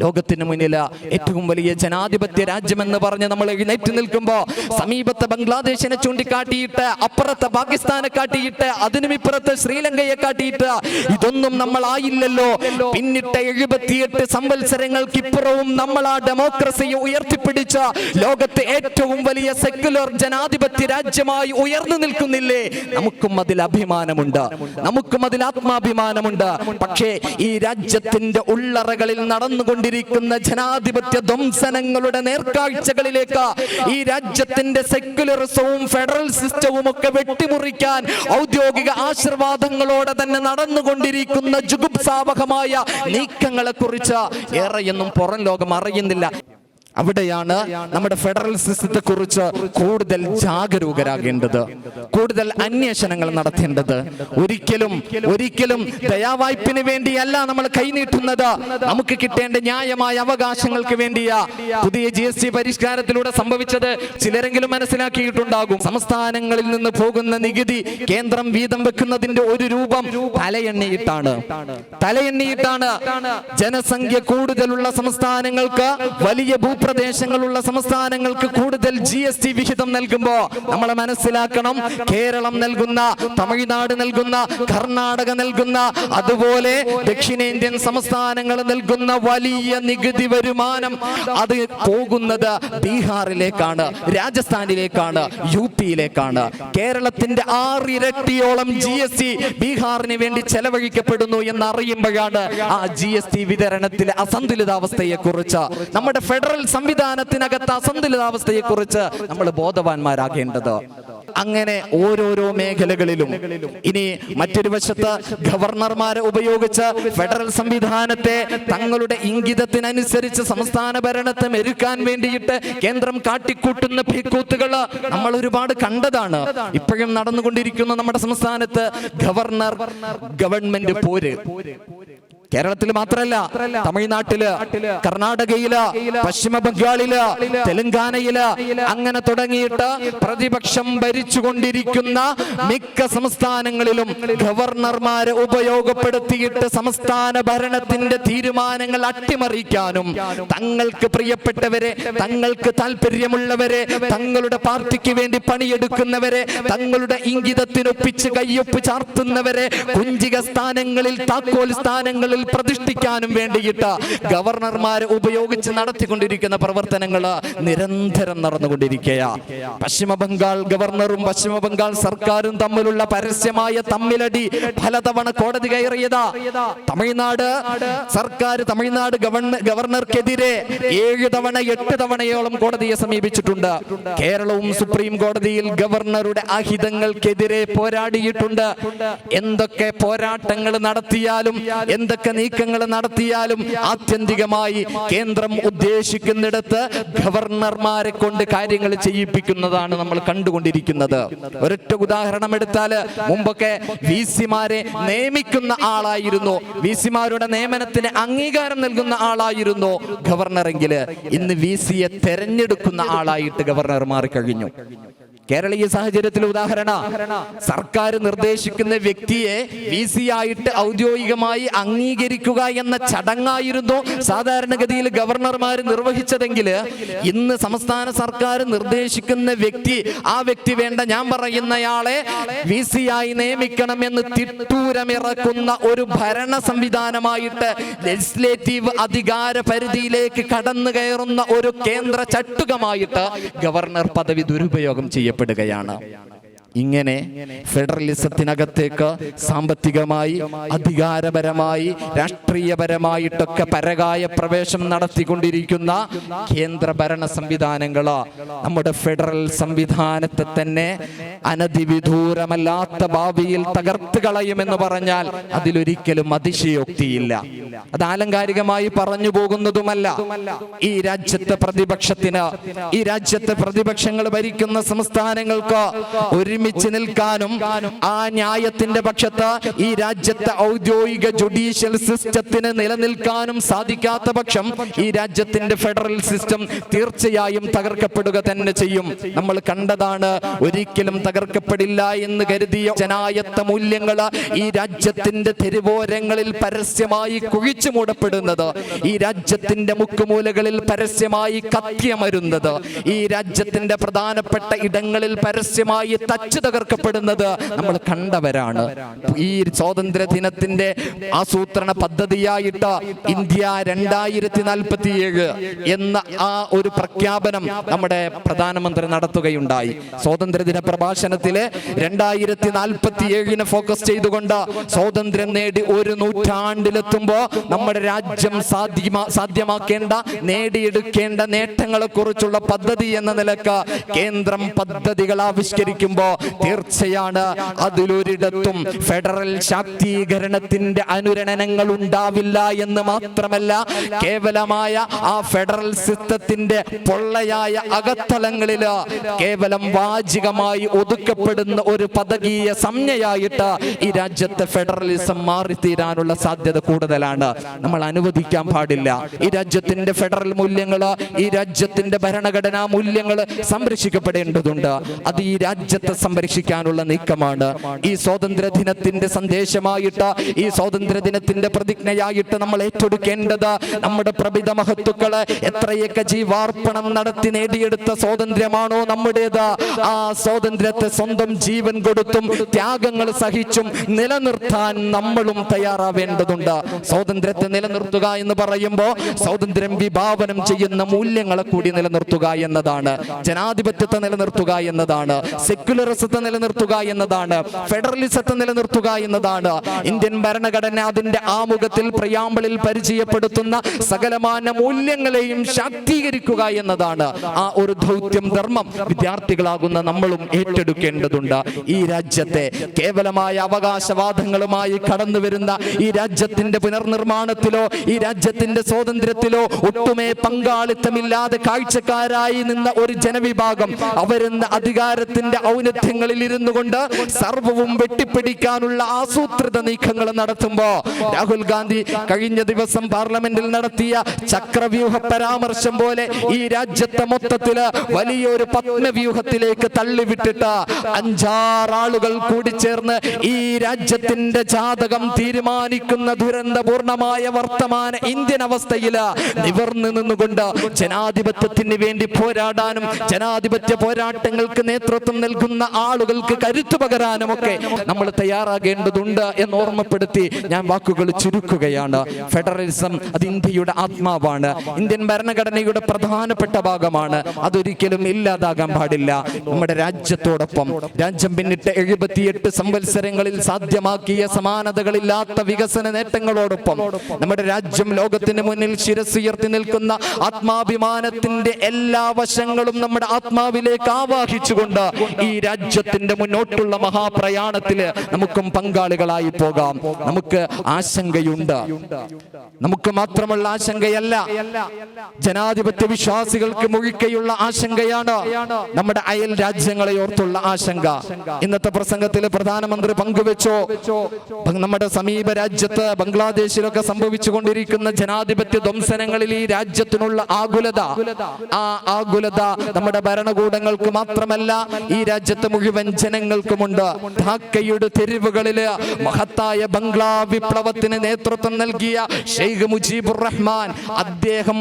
S1: ലോകത്തിന് മുന്നിൽ ഏറ്റവും വലിയ ജനാധിപത്യ രാജ്യമെന്ന് പറഞ്ഞ് നമ്മൾ എഴുന്നേറ്റ് നിൽക്കുമ്പോ സമീപത്തെ ബംഗ്ലാദേശിനെ ചൂണ്ടിക്കാട്ടിയിട്ട്, അപ്പുറത്തെ പാകിസ്ഥാനെ കാട്ടിയിട്ട്, അതിനും ഇപ്പുറത്തെ ശ്രീലങ്കയെ കാട്ടിയിട്ട് ഇതൊന്നും നമ്മൾ ആയില്ലല്ലോ, പിന്നിട്ട 78 സംവത്സരങ്ങൾക്ക് ഇപ്പുറവും നമ്മൾ ആ ഡെമോക്രസിയെ ഉയർത്തിപ്പിടിച്ച ലോകത്തെ ഏറ്റവും വലിയ സെക്യുലർ ജനാധിപത്യ രാജ്യമായി ഉയർന്നു നിൽക്കുന്നില്ലേ? നമുക്കും അതിൽ അഭിമാനമുണ്ട്, നമുക്കും അതിൽ ആത്മാഭിമാനമുണ്ട്. പക്ഷേ ഈ രാജ്യത്തിന്റെ ഉള്ളറകളിൽ നടന്നുകൊണ്ടിരിക്കുന്ന ജനാധിപത്യ ധ്വംസനങ്ങളുടെ നേർക്കാഴ്ചകളിലേക്ക് ഈ രാജ്യത്തിന്റെ സെക്യുലറിസവും ഫെഡറൽ സിസ്റ്റവും ഒക്കെ വെട്ടിമുറിക്കാൻ ഔദ്യോഗിക ആശീർവാദങ്ങളോടെ തന്നെ നടന്നുകൊണ്ടിരിക്കുന്ന ജുഗുപ്സാവഹമായ നീക്കങ്ങളെ കുറിച്ച് ഏറെയൊന്നും പുറം ലോകം അറിയുന്നില്ല. അവിടെയാണ് നമ്മുടെ ഫെഡറൽ സിസ്റ്റത്തെ കുറിച്ച് കൂടുതൽ ജാഗരൂകരാകേണ്ടത്, കൂടുതൽ അന്വേഷണങ്ങൾ നടത്തേണ്ടത്. ഒരിക്കലും ദയാവായ്പിന് വേണ്ടിയല്ല നമ്മൾ കൈനീട്ടുന്നത്, നമുക്ക് കിട്ടേണ്ട ന്യായമായ അവകാശങ്ങൾക്ക് വേണ്ടിയാ. പുതിയ GST പരിഷ്കാരത്തിലൂടെ സംഭവിച്ചത് ചിലരെങ്കിലും മനസ്സിലാക്കിയിട്ടുണ്ടാകും. സംസ്ഥാനങ്ങളിൽ നിന്ന് പോകുന്ന നികുതി കേന്ദ്രം വീതം വെക്കുന്നതിന്റെ ഒരു രൂപം തലയെണ്ണിയിട്ടാണ് ജനസംഖ്യ കൂടുതലുള്ള സംസ്ഥാനങ്ങൾക്ക്, വലിയ പ്രദേശങ്ങളുള്ള സംസ്ഥാനങ്ങൾക്ക് കൂടുതൽ GST വിഹിതം നൽകുമ്പോൾ നമ്മൾ മനസ്സിലാക്കണം, കേരളം നൽകുന്ന, തമിഴ്നാട് നൽകുന്ന, കർണാടക നൽകുന്ന, അതുപോലെ ദക്ഷിണേന്ത്യൻ സംസ്ഥാനങ്ങൾ നൽകുന്ന വലിയ നികുതി വരുമാനം അത് പോകുന്നത് ബീഹാറിലേക്കാണ്, രാജസ്ഥാനിലേക്കാണ്, UP-യിലേക്കാണ്. കേരളത്തിന്റെ 6 ഇരട്ടിയോളം GST ബീഹാറിന് വേണ്ടി ചെലവഴിക്കപ്പെടുന്നു എന്നറിയുമ്പോഴാണ് ആ GST വിതരണത്തിലെ അസന്തുലിതാവസ്ഥയെ കുറിച്ച്, നമ്മുടെ ഫെഡറൽ സംവിധാനത്തിനകത്ത് അസന്തുലിതാവസ്ഥയെ കുറിച്ച് നമ്മൾ ബോധവാന്മാരാകേണ്ടത്. അങ്ങനെ ഓരോരോ മേഖലകളിലും. ഇനി മറ്റൊരു വശത്ത് ഗവർണർമാരെ ഉപയോഗിച്ച് ഫെഡറൽ സംവിധാനത്തെ തങ്ങളുടെ ഇംഗിതത്തിനനുസരിച്ച് സംസ്ഥാന ഭരണത്തെ മെരുക്കാൻ വേണ്ടിയിട്ട് കേന്ദ്രം കാട്ടിക്കൂട്ടുന്ന ഭീക്കൂത്തുകൾ നമ്മൾ ഒരുപാട് കണ്ടതാണ്. ഇപ്പോഴും നടന്നുകൊണ്ടിരിക്കുന്ന നമ്മുടെ സംസ്ഥാനത്ത് ഗവർണർ ഗവൺമെന്റ് പോര്. കേരളത്തിൽ മാത്രമല്ല, തമിഴ്നാട്ടില്, കർണാടകയില്, പശ്ചിമ ബംഗാളില്, തെലങ്കാനയില്, അങ്ങനെ തുടങ്ങിയിട്ട് പ്രതിപക്ഷം ഭരിച്ചുകൊണ്ടിരിക്കുന്ന മിക്ക സംസ്ഥാനങ്ങളിലും ഗവർണർമാരെ ഉപയോഗപ്പെടുത്തിയിട്ട് സംസ്ഥാന ഭരണത്തിന്റെ തീരുമാനങ്ങൾ അട്ടിമറിക്കാനും തങ്ങൾക്ക് പ്രിയപ്പെട്ടവരെ, തങ്ങൾക്ക് താല്പര്യമുള്ളവരെ, തങ്ങളുടെ പാർട്ടിക്ക് വേണ്ടി പണിയെടുക്കുന്നവരെ, തങ്ങളുടെ ഇംഗിതത്തിനൊപ്പിച്ച് കയ്യൊപ്പ് ചാർത്തുന്നവരെ കുഞ്ചിക സ്ഥാനങ്ങളിൽ, താക്കോൽ സ്ഥാനങ്ങളിൽ പ്രതിഷ്ഠിക്കാനും വേണ്ടിയിട്ട് ഗവർണർമാരെ ഉപയോഗിച്ച് നടത്തിക്കൊണ്ടിരിക്കുന്ന പ്രവർത്തനങ്ങൾ നിരന്തരം നടന്നുകൊണ്ടിരിക്കുകയാണ്. പശ്ചിമ ബംഗാൾ ഗവർണറും പശ്ചിമ ബംഗാൾ സർക്കാരും തമ്മിലുള്ള പരസ്യമായ തമ്മിലടി പലതവണ കോടതി കയറിയതാ. തമിഴ്നാട് സർക്കാർ തമിഴ്നാട് ഗവർണർക്കെതിരെ 7 തവണ 8 തവണയോളം കോടതിയെ സമീപിച്ചിട്ടുണ്ട്. കേരളവും സുപ്രീം കോടതിയിൽ ഗവർണറുടെ അഹിതങ്ങൾക്കെതിരെ പോരാടിയിട്ടുണ്ട്. എന്തൊക്കെ പോരാട്ടങ്ങൾ നടത്തിയാലും, എന്തൊക്കെ നീക്കങ്ങൾ നടത്തിയാലും ആത്യന്തികമായി കേന്ദ്രം ഉദ്ദേശിക്കുന്നിടത്ത് ഗവർണർമാരെ കൊണ്ട് കാര്യങ്ങൾ ചെയ്യിപ്പിക്കുന്നതാണ് നമ്മൾ കണ്ടുകൊണ്ടിരിക്കുന്നത്. ഒരൊറ്റ ഉദാഹരണം എടുത്താല്, മുമ്പൊക്കെ വിസിമാരെ നിയമിക്കുന്ന ആളായിരുന്നു, വിസിമാരുടെ നിയമനത്തിന് അംഗീകാരം നൽകുന്ന ആളായിരുന്നു ഗവർണറെങ്കില് ഇന്ന് വിസിയെ തെരഞ്ഞെടുക്കുന്ന ആളായിട്ട് ഗവർണർ മാറിക്കഴിഞ്ഞു. കേരളീയ സാഹചര്യത്തിൽ സർക്കാർ നിർദ്ദേശിക്കുന്ന വ്യക്തിയെ വിസി ആയിട്ട് ഔദ്യോഗികമായി അംഗീകരിക്കുക എന്ന ചടങ്ങായിരുന്നു സാധാരണഗതിയിൽ ഗവർണർമാർ നിർവഹിച്ചതെങ്കിൽ ഇന്ന് സംസ്ഥാന സർക്കാർ നിർദ്ദേശിക്കുന്ന വ്യക്തി, ആ വ്യക്തി വേണ്ട, ഞാൻ പറയുന്നയാളെ വിസി ആയി നിയമിക്കണമെന്ന് തിട്ടൂരമിറക്കുന്ന ഒരു ഭരണ സംവിധാനമായിട്ട്, ലെജിസ്ലേറ്റീവ് അധികാര പരിധിയിലേക്ക് കടന്നു കയറുന്ന ഒരു കേന്ദ്ര ചട്ടുകമായിട്ട് ഗവർണർ പദവി ദുരുപയോഗം ചെയ്യപ്പെടുകയാണ്. ഇങ്ങനെ ഫെഡറലിസത്തിനകത്തേക്ക് സാമ്പത്തികമായി, അധികാരപരമായി, രാഷ്ട്രീയപരമായിട്ടൊക്കെ പരകായ പ്രവേശം നടത്തിക്കൊണ്ടിരിക്കുന്ന കേന്ദ്ര ഭരണ സംവിധാനങ്ങൾ നമ്മുടെ ഫെഡറൽ സംവിധാനത്തെ തന്നെ അനധിവിദൂരമല്ലാത്ത ഭാവിയിൽ തകർത്ത് കളയുമെന്ന് പറഞ്ഞാൽ അതിലൊരിക്കലും അതിശയോക്തിയില്ല. അത് ആലങ്കാരികമായി പറഞ്ഞു പോകുന്നതുമല്ല. ഈ രാജ്യത്തെ പ്രതിപക്ഷത്തിന്, ഈ രാജ്യത്തെ പ്രതിപക്ഷങ്ങൾ ഭരിക്കുന്ന സംസ്ഥാനങ്ങൾക്ക് ഒരുമിച്ച് നിൽക്കാനും ആ ന്യായത്തിന്റെ പക്ഷത്ത് ഈ രാജ്യത്തെ ഔദ്യോഗിക ജുഡീഷ്യൽ സിസ്റ്റത്തിന് നിലനിൽക്കാനും സാധിക്കാത്ത പക്ഷം ഈ രാജ്യത്തിന്റെ ഫെഡറൽ സിസ്റ്റം തീർച്ചയായും തകർക്കപ്പെടുക തന്നെ ചെയ്യും. നമ്മൾ കണ്ടതാണ്. ഒരിക്കലും തകർക്കപ്പെടില്ല എന്ന് കരുതിയ ജനായത്ത മൂല്യങ്ങൾ ഈ രാജ്യത്തിന്റെ തെരുവോരങ്ങളിൽ പരസ്യമായി കുഴിച്ചു മൂടപ്പെടുന്നത്, ഈ രാജ്യത്തിന്റെ മുക്കുമൂലകളിൽ പരസ്യമായി കത്തിയമരുന്നത്, ഈ രാജ്യത്തിന്റെ പ്രധാനപ്പെട്ട ഇടങ്ങളിൽ പരസ്യമായി തച്ചു തകർക്കപ്പെടുന്നത് നമ്മൾ കണ്ടവരാണ്. ഈ സ്വാതന്ത്ര്യ ദിനത്തിന്റെ ആസൂത്രണ പദ്ധതിയായിട്ട് ഇന്ത്യ 2047 എന്ന ആ ഒരു പ്രഖ്യാപനം നമ്മുടെ പ്രധാനമന്ത്രി നടത്തുകയുണ്ടായി. സ്വാതന്ത്ര്യദിന പ്രഭാഷണത്തില് 2047 ഫോക്കസ് ചെയ്തുകൊണ്ട് സ്വാതന്ത്ര്യം നേടി 1 നൂറ്റാണ്ടിലെത്തുമ്പോ നമ്മുടെ രാജ്യം സാധ്യമാക്കേണ്ട, നേടിയെടുക്കേണ്ട നേട്ടങ്ങളെ കുറിച്ചുള്ള പദ്ധതി എന്ന നിലക്ക് കേന്ദ്രം പദ്ധതികൾ ആവിഷ്കരിക്കുമ്പോ തീർച്ചയാണ് അതിലൊരിടത്തും ഫെഡറൽ ശാക്തീകരണത്തിന്റെ അനുരണനങ്ങൾ ഉണ്ടാവില്ല എന്ന് മാത്രമല്ല, കേവലമായ ആ ഫെഡറൽ സിസ്റ്റത്തിന്റെ പൊള്ളയായ അകത്തളങ്ങളില് കേവലം വാചികമായി ഒതുക്കപ്പെടുന്ന ഒരു പദകീയ സംജ്ഞയായിട്ട് ഈ രാജ്യത്തെ ഫെഡറലിസം മാറിത്തീരാനുള്ള സാധ്യത കൂടുതലാണ്. നമ്മൾ അനുവദിക്കാൻ പാടില്ല. ഈ രാജ്യത്തിന്റെ ഫെഡറൽ മൂല്യങ്ങള്, ഈ രാജ്യത്തിന്റെ ഭരണഘടനാ മൂല്യങ്ങൾ സംരക്ഷിക്കപ്പെടേണ്ടതുണ്ട്. അത് ഈ രാജ്യത്തെ സംരക്ഷിക്കാനുള്ള നീക്കമാണ്. ഈ സ്വാതന്ത്ര്യ ദിനത്തിന്റെ സന്ദേശമായിട്ട്, ഈ സ്വാതന്ത്ര്യ ദിനത്തിന്റെ പ്രതിജ്ഞയായിട്ട് നമ്മൾ ഏറ്റെടുക്കേണ്ടത് നമ്മുടെ പ്രഭിത മഹത്തുക്കള് എത്രയൊക്കെ ജീവാർപ്പണം നടത്തി നേടിയെടുത്ത സ്വാതന്ത്ര്യമാണോ നമ്മുടേത്, ആ സ്വാതന്ത്ര്യത്തെ സ്വന്തം ജീവൻ കൊടുത്തും ത്യാഗങ്ങൾ സഹിച്ചും നിലനിർത്താൻ നമ്മളും തയ്യാറാവേണ്ടതുണ്ട്. സ്വാതന്ത്ര്യത്തെ നിലനിർത്തുക എന്ന് പറയുമ്പോൾ സ്വാതന്ത്ര്യം വിഭാവനം ചെയ്യുന്ന മൂല്യങ്ങളെ കൂടി നിലനിർത്തുക എന്നതാണ്. ജനാധിപത്യത്തെ നിലനിർത്തുക എന്നതാണ്, സെക്യുലറിസത്തെ നിലനിർത്തുക എന്നതാണ്, ഫെഡറലിസത്തെ നിലനിർത്തുക എന്നതാണ്. ഇന്ത്യൻ ഭരണഘടന അതിന്റെ ആമുഖത്തിൽ പ്രിയാമ്പിളിൽ പരിചയപ്പെടുത്തുന്ന സകലമാന മൂല്യങ്ങളെയും ശാക്തീകരിക്കുക എന്നതാണ്. ആ ഒരു ദൗത്യം, ധർമ്മം വിദ്യാർത്ഥികളാകുന്ന നമ്മളും ഏറ്റെടുക്കേണ്ടതുണ്ട്. ഈ രാജ്യത്തെ കേവലമായ അവകാശവാദങ്ങളുമായി കടന്നു വരുന്ന ഈ രാജ്യത്തിന്റെ പുനർനിർമ്മാണത്തിലോ ഈ രാജ്യത്തിന്റെ സ്വാതന്ത്ര്യത്തിലോ ഒട്ടുമേ പങ്കാളിത്തമില്ലാതെ കാഴ്ചക്കാരായി നിന്ന ഒരു ജനവിഭാഗം അവരെന്ന അധികാരത്തിന്റെ ഔന്നത്യം ബൗദ്ധങ്ങളിൽ ഇരുന്നു കൊണ്ട് സർവവും വെട്ടിപ്പിടിക്കാനുള്ള ആസൂത്രിത നീക്കങ്ങൾ നടത്തുമ്പോ രാഹുൽ ഗാന്ധി കഴിഞ്ഞ ദിവസം പാർലമെന്റിൽ നടത്തിയ ചക്രവ്യൂഹ പരാമർശം പോലെ ഈ രാജ്യത്തെ മൊത്തത്തില് വലിയൊരു പത്മവ്യൂഹത്തിലേക്ക് തള്ളിവിട്ടിട്ട് 5-6 ആളുകൾ കൂടി ചേർന്ന് ഈ രാജ്യത്തിന്റെ ജാതകം തീരുമാനിക്കുന്ന ദുരന്തപൂർണമായ വർത്തമാന ഇന്ത്യൻ അവസ്ഥയില് നിവർന്നു നിന്നുകൊണ്ട് ജനാധിപത്യത്തിന് വേണ്ടി പോരാടാനും ജനാധിപത്യ പോരാട്ടങ്ങൾക്ക് നേതൃത്വം നൽകുന്ന ആളുകൾക്ക് കരുത്തു പകരാനും ഒക്കെ നമ്മൾ തയ്യാറാകേണ്ടതുണ്ട് എന്ന് ഓർമ്മപ്പെടുത്തി ഞാൻ വാക്കുകൾ ചുരുക്കുകയാണ്. ഫെഡറലിസം അത് ഇന്ത്യയുടെ ആത്മാവാണ്, ഇന്ത്യൻ ഭരണഘടനയുടെ പ്രധാനപ്പെട്ട ഭാഗമാണ്. അതൊരിക്കലും ഇല്ലാതാകാൻ പാടില്ല. നമ്മുടെ രാജ്യത്തോടൊപ്പം രാജ്യം പിന്നിട്ട് 78 സംവത്സരങ്ങളിൽ സാധ്യമാക്കിയ സമാനതകളില്ലാത്ത വികസന നേട്ടങ്ങളോടൊപ്പം നമ്മുടെ രാജ്യം ലോകത്തിന് മുന്നിൽ ശിരസുയർത്തി നിൽക്കുന്ന ആത്മാഭിമാനത്തിന്റെ എല്ലാ വശങ്ങളും നമ്മുടെ ആത്മാവിലേക്ക് ആവാഹിച്ചുകൊണ്ട് ഈ രാജ്യത്തിന്റെ മുന്നോട്ടുള്ള മഹാപ്രയാണത്തില് നമുക്കും പങ്കാളികളായി പോകാം. നമുക്ക് ആശങ്കയുണ്ട്. നമുക്ക് മാത്രമുള്ള ആശങ്കയല്ല, ജനാധിപത്യ വിശ്വാസികൾക്ക് മുഴുക്കെയുള്ള ആശങ്കയാണ് നമ്മുടെ അയൽ രാജ്യങ്ങളെ ഓർത്തുള്ള ആശങ്ക. ഇന്നത്തെ പ്രസംഗത്തിൽ പ്രധാനമന്ത്രി പങ്കുവെച്ചോ നമ്മുടെ സമീപ രാജ്യത്ത് ബംഗ്ലാദേശിലൊക്കെ സംഭവിച്ചുകൊണ്ടിരിക്കുന്ന ജനാധിപത്യ ധ്വംസനങ്ങളിൽ ഈ രാജ്യത്തിനുള്ള ആകുലത, ആ ആകുലത നമ്മുടെ ഭരണകൂടങ്ങൾക്ക് മാത്രമല്ല ഈ രാജ്യത്തെ മുഴുവൻ ജനങ്ങൾക്കുമുണ്ട്. ധാക്കയുടെ തെരുവുകളില് മഹത്തായ ബംഗ്ലാ വിപ്ലവത്തിന് നേതൃത്വം നൽകിയ ഷെയ്ഖ് മുജീബുർ റഹ്മാൻ അദ്ദേഹം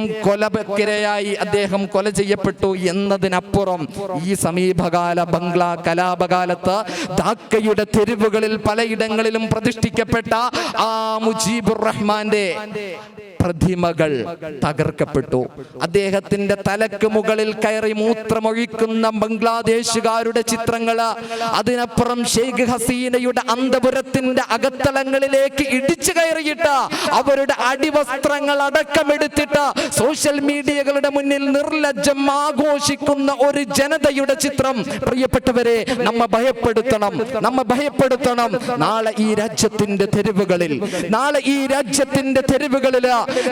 S1: കൊല ചെയ്യപ്പെട്ടു എന്നതിനപ്പുറം ഈ സമീപകാല ബംഗ്ലാ കലാപകാലത്ത് ധാക്കയുടെ തെരുവുകളിൽ പലയിടങ്ങളിലും പ്രതിഷ്ഠിക്കപ്പെട്ട ആ മുജീബുർ റഹ്മാന്റെ പ്രതിമകൾ തകർക്കപ്പെട്ടു. അദ്ദേഹത്തിന്റെ തലക്ക് മുകളിൽ കയറി മൂത്രമൊഴിക്കുന്ന ബംഗ്ലാദേശുകാരുടെ ചിത്രങ്ങള്, അതിനപ്പുറം ഷെയ്ഖ് ഹസീനയുടെ അന്തപുരത്തിന്റെ അകത്തളങ്ങളിലേക്ക് ഇടിച്ചു കയറിയിട്ട് അവരുടെ അടിവസ്ത്രങ്ങൾ അടക്കമെടുത്തിട്ട് സോഷ്യൽ മീഡിയകളുടെ മുന്നിൽ നിർലജ്ജം ആഘോഷിക്കുന്ന ഒരു ജനതയുടെ ചിത്രം. പ്രിയപ്പെട്ടവരെ, നമ്മെ ഭയപ്പെടുത്തണം. നാളെ ഈ രാജ്യത്തിന്റെ തെരുവുകളില്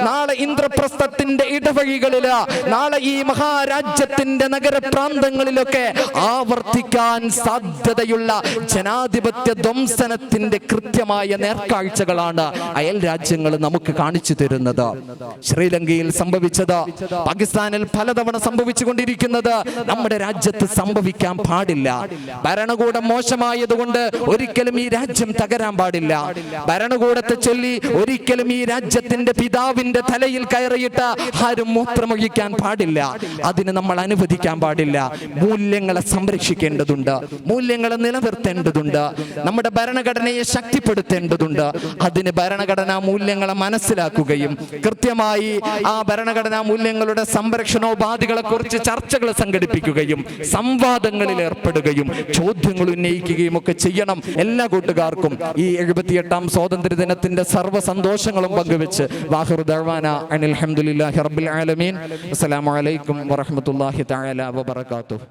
S1: നാളെ ഇന്ദ്രപ്രസ്ഥത്തിന്റെ ഇടവഴികളില്, നാളെ ഈ മഹാരാജ്യത്തിന്റെ നഗരപ്രാന്തങ്ങളിലൊക്കെ ആവർത്തിക്കാൻ സാധ്യതയുള്ള ജനാധിപത്യ ധ്വംസനത്തിന്റെ കൃത്യമായ നേർക്കാഴ്ചകളാണ് അയൽ രാജ്യങ്ങൾ നമുക്ക് കാണിച്ചു തരുന്നത്. ശ്രീലങ്കയിൽ സംഭവിച്ചത്, പാകിസ്ഥാനിൽ പലതവണ സംഭവിച്ചുകൊണ്ടിരിക്കുന്നത് നമ്മുടെ രാജ്യത്ത് സംഭവിക്കാൻ പാടില്ല. ഭരണകൂടം മോശമായതുകൊണ്ട് ഒരിക്കലും ഈ രാജ്യം തകരാൻ പാടില്ല. ഭരണകൂടത്തെ ചൊല്ലി ഒരിക്കലും ഈ രാജ്യത്തിന്റെ പിതാവിന്റെ തലയിൽ കയറിയിട്ട് ആരും മൂത്രമൊഴിക്കാൻ പാടില്ല. അതിന് നമ്മൾ അനുവദിക്കാൻ പാടില്ല. മൂല്യങ്ങളെ സംരക്ഷിക്കേണ്ടതുണ്ട്, മൂല്യങ്ങളെ നിലനിർത്തേണ്ടതുണ്ട്, നമ്മുടെ ഭരണഘടനയെ ശക്തിപ്പെടുത്തേണ്ടതുണ്ട്. അതിന് ഭരണഘടനാ മൂല്യങ്ങളെ മനസ്സിലാക്കുകയും കൃത്യമായി ആ ഭരണഘടനാ മൂല്യങ്ങളുടെ സംരക്ഷണോപാധികളെ കുറിച്ച് ചർച്ചകൾ സംഘടിപ്പിക്കുകയും സംവാദങ്ങളിൽ ഏർപ്പെടുകയും ചോദ്യങ്ങൾ ഉന്നയിക്കുകയും ഒക്കെ ചെയ്യണം. എല്ലാ കൂട്ടുകാർക്കും ഈ 78ാം സ്വാതന്ത്ര്യ ദിനത്തിന്റെ സർവ്വ സന്തോഷങ്ങളും പങ്കുവെച്ച് വാഹിറു ദഅ്വാന അനിൽ ഹംദുലില്ലാഹി റബ്ബിൽ ആലമീൻ. അസ്സലാമു അലൈക്കും വറഹ്മത്തുള്ളാഹി തആല വബറകാതുഹു.